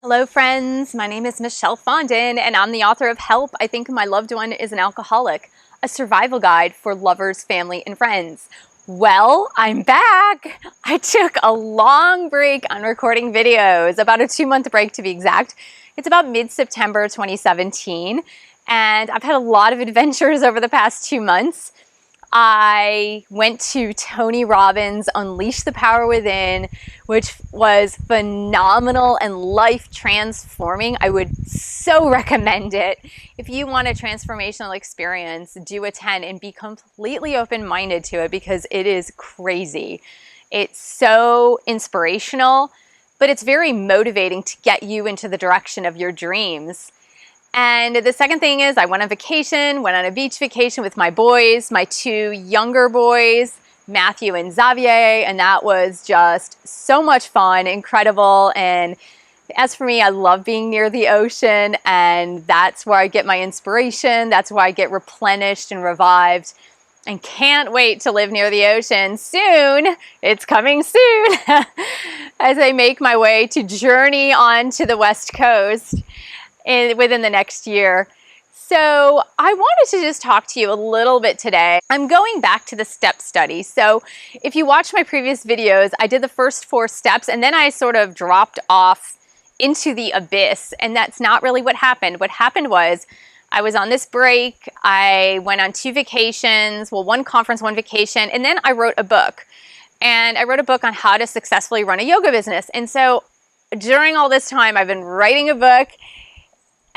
Hello friends, my name is Michelle Fondin and I'm the author of Help, I Think My Loved One is an Alcoholic, a survival guide for lovers, family, and friends. Well, I'm back! I took a long break on recording videos, about a 2-month break to be exact. It's about mid-September 2017 and I've had a lot of adventures over the past 2 months. I went to Tony Robbins' Unleash the Power Within, which was phenomenal and life transforming. I would so recommend it. If you want a transformational experience, do attend and be completely open-minded to it because it is crazy. It's so inspirational, but it's very motivating to get you into the direction of your dreams. And the second thing is I went on vacation, went on a beach vacation with my boys, my 2 younger boys, Matthew and Xavier, and that was just so much fun, incredible. And as for me, I love being near the ocean, and that's where I get my inspiration. That's where I get replenished and revived. And can't wait to live near the ocean soon. It's coming soon as I make my way to journey on to the West Coast within the next year. So I wanted to just talk to you a little bit today. I'm going back to the step study. So if you watch my previous videos, I did the first 4 steps and then I sort of dropped off into the abyss, and that's not really what happened. What happened was I was on this break. I went on 2 vacations, well, 1 conference, 1 vacation, and then I wrote a book. And I wrote a book on how to successfully run a yoga business. And so during all this time, I've been writing a book,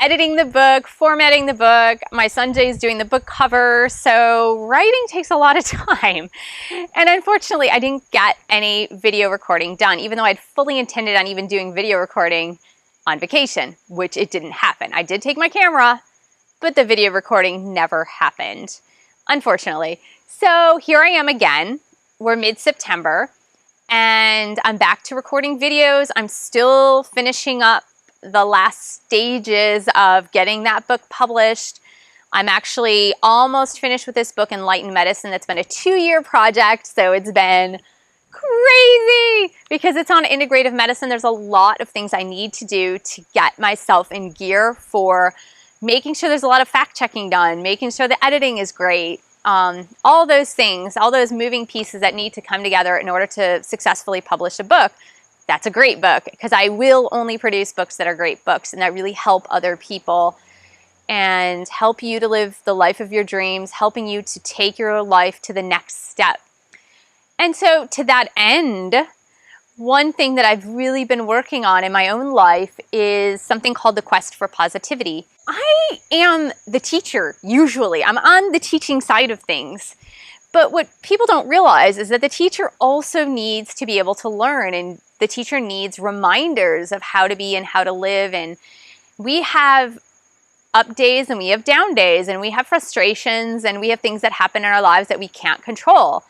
editing the book, formatting the book. My son Jay's doing the book cover. So writing takes a lot of time. And unfortunately, I didn't get any video recording done, even though I'd fully intended on even doing video recording on vacation, which it didn't happen. I did take my camera, but the video recording never happened, unfortunately. So here I am again. We're mid-September and I'm back to recording videos. I'm still finishing up the last stages of getting that book published. I'm actually almost finished with this book, Enlightened Medicine. That's been a 2-year project, so it's been crazy because it's on integrative medicine. There's a lot of things I need to do to get myself in gear for making sure there's a lot of fact-checking done, making sure the editing is great, all those things, all those moving pieces that need to come together in order to successfully publish a book. That's a great book because I will only produce books that are great books and that really help other people and help you to live the life of your dreams, helping you to take your life to the next step. And so to that end, one thing that I've really been working on in my own life is something called the quest for positivity. I am the teacher, usually. I'm on the teaching side of things. But what people don't realize is that the teacher also needs to be able to learn, and the teacher needs reminders of how to be and how to live. And we have up days and we have down days and we have frustrations and we have things that happen in our lives that we can't control.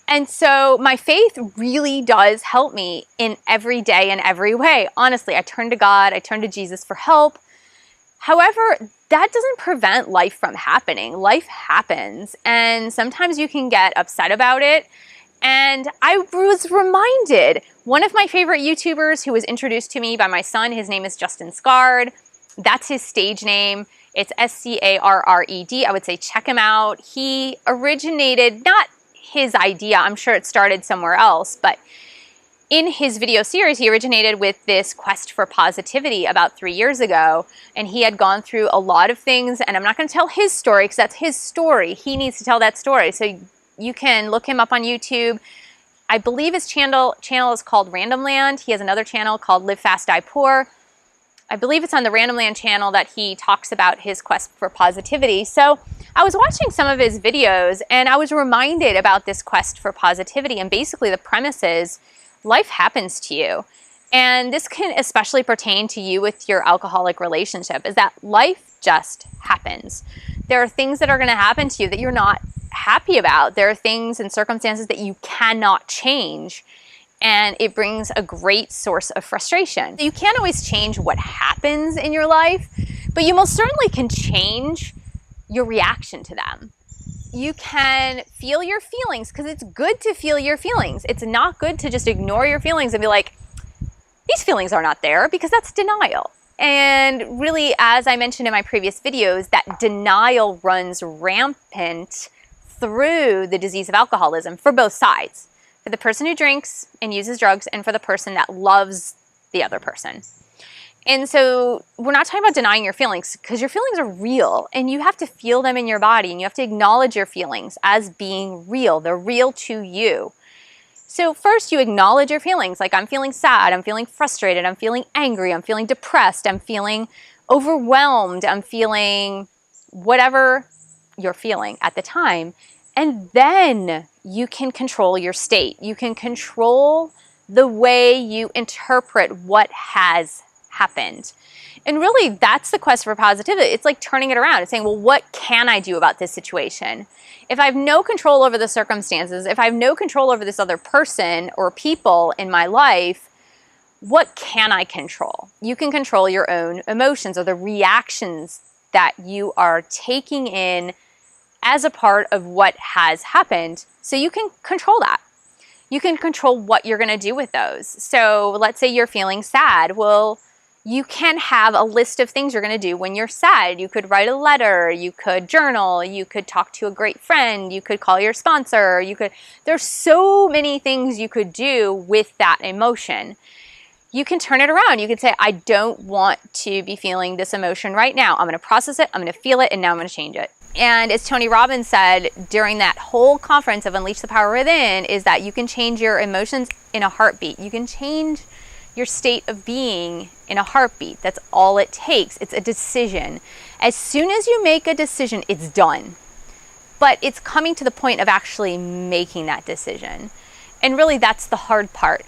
And so my faith really does help me in every day and every way. Honestly, I turn to God, I turn to Jesus for help. However, that doesn't prevent life from happening. Life happens, and sometimes you can get upset about it. And I was reminded, one of my favorite YouTubers who was introduced to me by my son, his name is Justin Scarred. That's his stage name. It's S-C-A-R-R-E-D. I would say check him out. He originated, not his idea, I'm sure it started somewhere else, but in his video series, he originated with this quest for positivity about 3 years ago, and he had gone through a lot of things, and I'm not going to tell his story because that's his story. He needs to tell that story. So you can look him up on YouTube. I believe his channel is called Random Land. He has another channel called Live Fast, Die Poor. I believe it's on the Random Land channel that he talks about his quest for positivity. So I was watching some of his videos, and I was reminded about this quest for positivity, and basically the premise is life happens to you. And this can especially pertain to you with your alcoholic relationship, is that life just happens. There are things that are going to happen to you that you're not happy about. There are things and circumstances that you cannot change, and it brings a great source of frustration. You can't always change what happens in your life, but you most certainly can change your reaction to them. You can feel your feelings because it's good to feel your feelings. It's not good to just ignore your feelings and be like, these feelings are not there, because that's denial. And really, as I mentioned in my previous videos, that denial runs rampant through the disease of alcoholism for both sides. For the person who drinks and uses drugs, and for the person that loves the other person. And so we're not talking about denying your feelings, because your feelings are real and you have to feel them in your body, and you have to acknowledge your feelings as being real. They're real to you. So first you acknowledge your feelings, like I'm feeling sad, I'm feeling frustrated, I'm feeling angry, I'm feeling depressed, I'm feeling overwhelmed, I'm feeling whatever you're feeling at the time. And then you can control your state. You can control the way you interpret what has happened. And really, that's the quest for positivity. It's like turning it around. It's saying, well, what can I do about this situation? If I have no control over the circumstances, if I have no control over this other person or people in my life, what can I control? You can control your own emotions, or the reactions that you are taking in as a part of what has happened. So you can control that. You can control what you're going to do with those. So let's say you're feeling sad. Well, you can have a list of things you're going to do when you're sad. You could write a letter, you could journal, you could talk to a great friend, you could call your sponsor, there's so many things you could do with that emotion. You can turn it around. You can say, I don't want to be feeling this emotion right now. I'm going to process it, I'm going to feel it, and now I'm going to change it. And as Tony Robbins said during that whole conference of Unleash the Power Within, is that you can change your emotions in a heartbeat. You can change your state of being in a heartbeat. That's all it takes. It's a decision. As soon as you make a decision, it's done. But it's coming to the point of actually making that decision. And really, that's the hard part.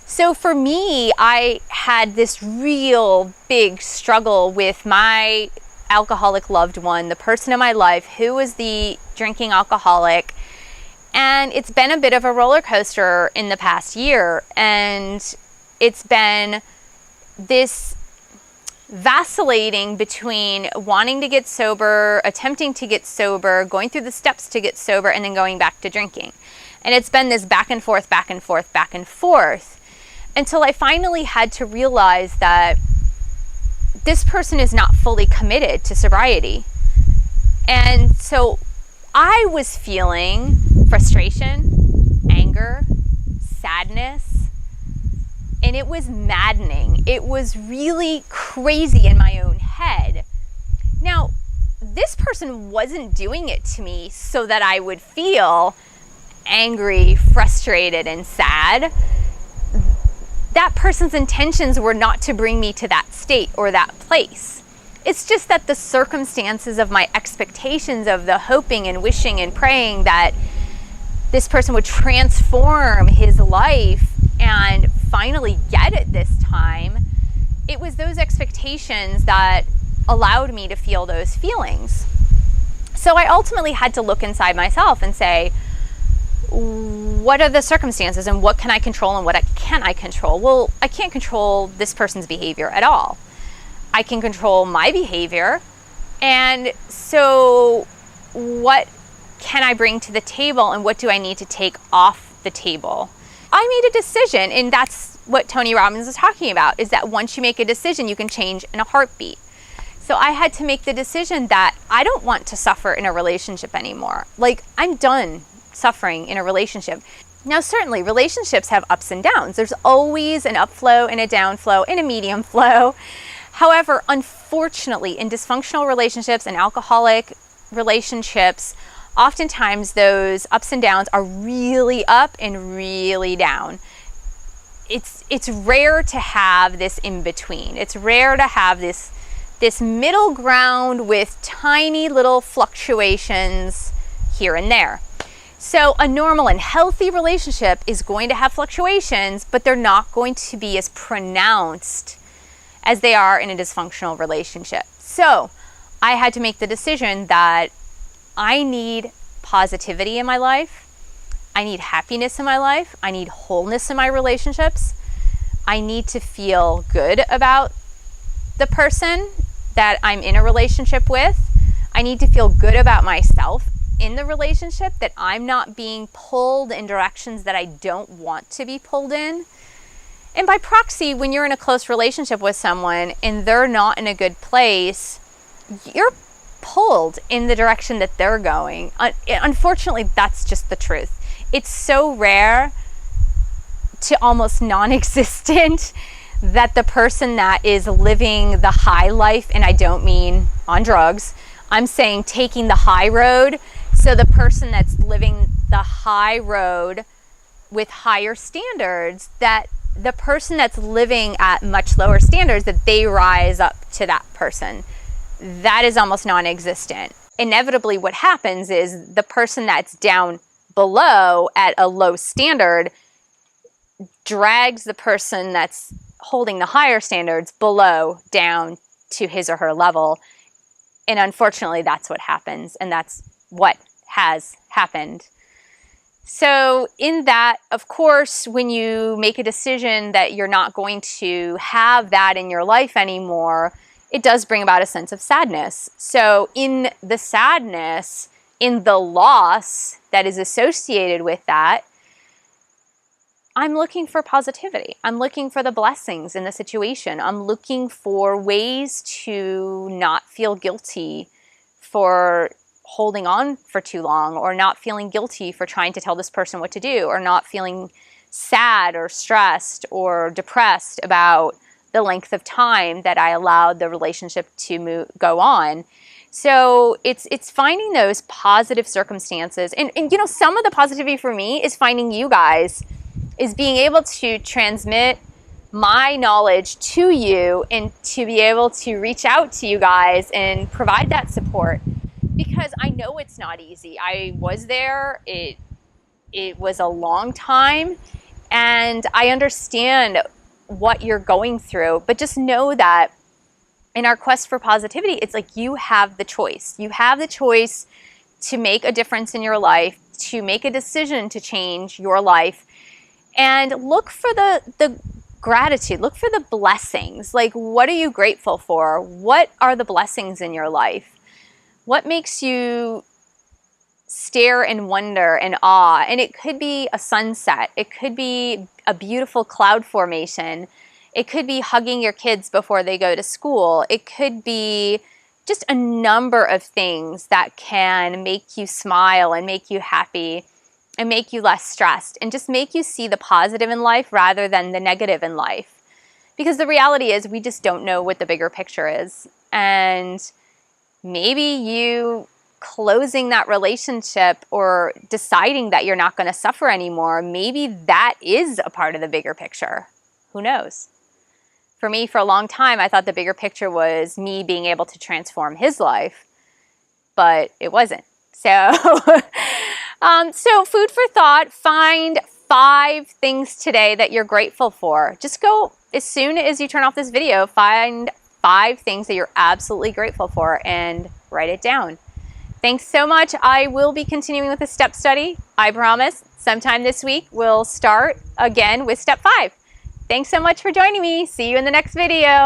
So for me, I had this real big struggle with my alcoholic loved one, the person in my life who was the drinking alcoholic. And it's been a bit of a roller coaster in the past year. And it's been this vacillating between wanting to get sober, attempting to get sober, going through the steps to get sober, and then going back to drinking. And it's been this back and forth, back and forth, back and forth, until I finally had to realize that this person is not fully committed to sobriety. And so I was feeling frustration, anger, sadness, and it was maddening. It was really crazy in my own head. Now, this person wasn't doing it to me so that I would feel angry, frustrated, and sad. That person's intentions were not to bring me to that state or that place. It's just that the circumstances of my expectations of the hoping and wishing and praying that this person would transform his life and finally get it this time, it was those expectations that allowed me to feel those feelings. So I ultimately had to look inside myself and say, what are the circumstances and what can I control and what can't I control? Well, I can't control this person's behavior at all. I can control my behavior. And so what can I bring to the table and what do I need to take off the table? I made a decision, and that's what Tony Robbins is talking about, is that once you make a decision, you can change in a heartbeat. So I had to make the decision that I don't want to suffer in a relationship anymore. Like, I'm done suffering in a relationship. Now, certainly relationships have ups and downs. There's always an upflow and a downflow and a medium flow. However, unfortunately, in dysfunctional relationships and alcoholic relationships, oftentimes those ups and downs are really up and really down. It's rare to have this in between. It's rare to have this middle ground with tiny little fluctuations here and there. So a normal and healthy relationship is going to have fluctuations, but they're not going to be as pronounced as they are in a dysfunctional relationship. So I had to make the decision that I need positivity in my life. I need happiness in my life. I need wholeness in my relationships. I need to feel good about the person that I'm in a relationship with. I need to feel good about myself in the relationship, that I'm not being pulled in directions that I don't want to be pulled in. And by proxy, when you're in a close relationship with someone and they're not in a good place, you're pulled in the direction that they're going. Unfortunately, that's just the truth. It's so rare to almost non-existent that the person that is living the high life, and I don't mean on drugs, I'm saying taking the high road. So the person that's living the high road with higher standards, that the person that's living at much lower standards, that they rise up to that person. That is almost non-existent. Inevitably, what happens is the person that's down below at a low standard drags the person that's holding the higher standards below down to his or her level. And unfortunately, that's what happens. And that's what has happened. So in that, of course, when you make a decision that you're not going to have that in your life anymore, it does bring about a sense of sadness. So in the sadness, in the loss that is associated with that, I'm looking for positivity. I'm looking for the blessings in the situation. I'm looking for ways to not feel guilty for holding on for too long, or not feeling guilty for trying to tell this person what to do, or not feeling sad or stressed or depressed about the length of time that I allowed the relationship to go on. So it's finding those positive circumstances. And you know, some of the positivity for me is finding you guys, is being able to transmit my knowledge to you and to be able to reach out to you guys and provide that support. Because I know it's not easy. I was there. It was a long time, and I understand what you're going through. But just know that in our quest for positivity, it's like you have the choice. You have the choice to make a difference in your life, to make a decision to change your life, and look for the gratitude. Look for the blessings. Like, what are you grateful for? What are the blessings in your life? What makes you stare and wonder and awe? And it could be a sunset. It could be a beautiful cloud formation. It could be hugging your kids before they go to school. It could be just a number of things that can make you smile and make you happy and make you less stressed and just make you see the positive in life rather than the negative in life. Because the reality is we just don't know what the bigger picture is. And maybe you closing that relationship or deciding that you're not going to suffer anymore, maybe that is a part of the bigger picture. Who knows? For me, for a long time, I thought the bigger picture was me being able to transform his life, but it wasn't. So, so food for thought, find 5 things today that you're grateful for. Just go, as soon as you turn off this video, find 5 things that you're absolutely grateful for and write it down. Thanks so much. I will be continuing with the step study. I promise sometime this week we'll start again with step 5. Thanks so much for joining me. See you in the next video.